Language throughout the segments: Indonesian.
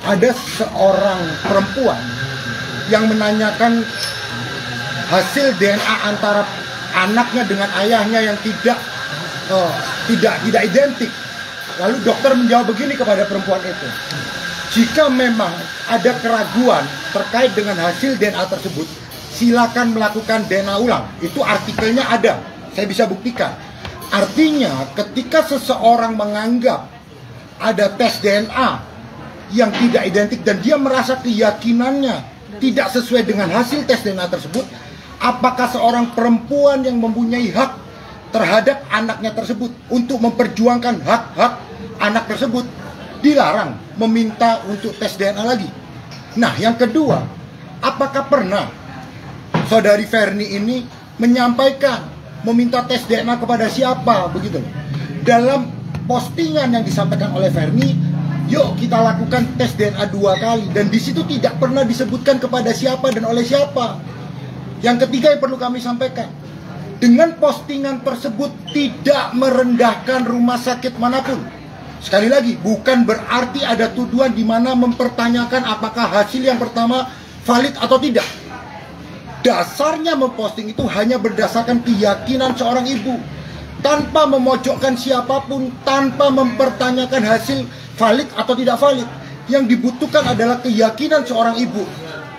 ada seorang perempuan yang menanyakan hasil DNA antara anaknya dengan ayahnya yang tidak identik. Lalu dokter menjawab begini kepada perempuan itu, jika memang ada keraguan terkait dengan hasil DNA tersebut, silakan melakukan DNA ulang. Itu artikelnya ada, saya bisa buktikan. Artinya ketika seseorang menganggap ada tes DNA yang tidak identik dan dia merasa keyakinannya tidak sesuai dengan hasil tes DNA tersebut, apakah seorang perempuan yang mempunyai hak terhadap anaknya tersebut untuk memperjuangkan hak-hak anak tersebut dilarang meminta untuk tes DNA lagi? Nah, yang kedua, apakah pernah saudari Ferni ini menyampaikan meminta tes DNA kepada siapa begitu? Dalam postingan yang disampaikan oleh Ferni, yuk kita lakukan tes DNA 2 kali, dan di situ tidak pernah disebutkan kepada siapa dan oleh siapa. Yang ketiga yang perlu kami sampaikan, dengan postingan tersebut tidak merendahkan rumah sakit manapun. Sekali lagi, bukan berarti ada tuduhan di mana mempertanyakan apakah hasil yang pertama valid atau tidak. Dasarnya memposting itu hanya berdasarkan keyakinan seorang ibu, tanpa memojokkan siapapun, tanpa mempertanyakan hasil valid atau tidak valid. Yang dibutuhkan adalah keyakinan seorang ibu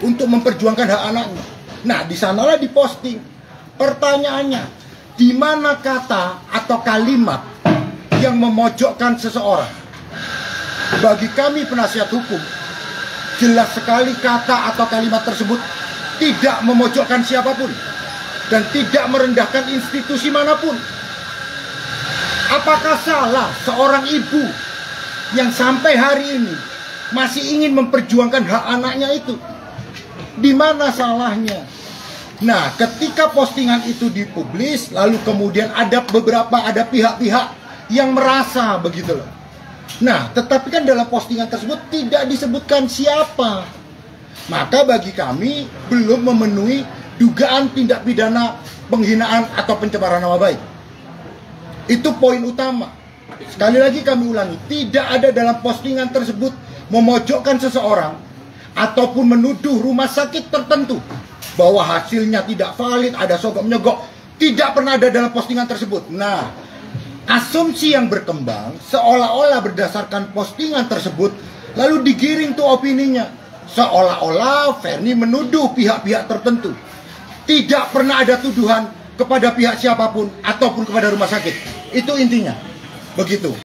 untuk memperjuangkan hak anaknya. Nah, di sanalah diposting. Pertanyaannya, di mana kata atau kalimat yang memojokkan seseorang? Bagi kami penasihat hukum, jelas sekali kata atau kalimat tersebut tidak memojokkan siapapun dan tidak merendahkan institusi manapun. Apakah salah seorang ibu yang sampai hari ini masih ingin memperjuangkan hak anaknya itu? Di mana salahnya? Nah, ketika postingan itu dipublis, lalu kemudian ada pihak-pihak yang merasa begitu loh. Nah, tetapi kan dalam postingan tersebut tidak disebutkan siapa. Maka bagi kami belum memenuhi dugaan tindak pidana penghinaan atau pencemaran nama baik. Itu poin utama. Sekali lagi kami ulangi, tidak ada dalam postingan tersebut memojokkan seseorang ataupun menuduh rumah sakit tertentu bahwa hasilnya tidak valid, ada sogok menyogok. Tidak pernah ada dalam postingan tersebut. Nah, asumsi yang berkembang seolah-olah berdasarkan postingan tersebut lalu digiring tuh opininya, seolah-olah Ferni menuduh pihak-pihak tertentu. Tidak pernah ada tuduhan kepada pihak siapapun ataupun kepada rumah sakit. Itu intinya. Begitu.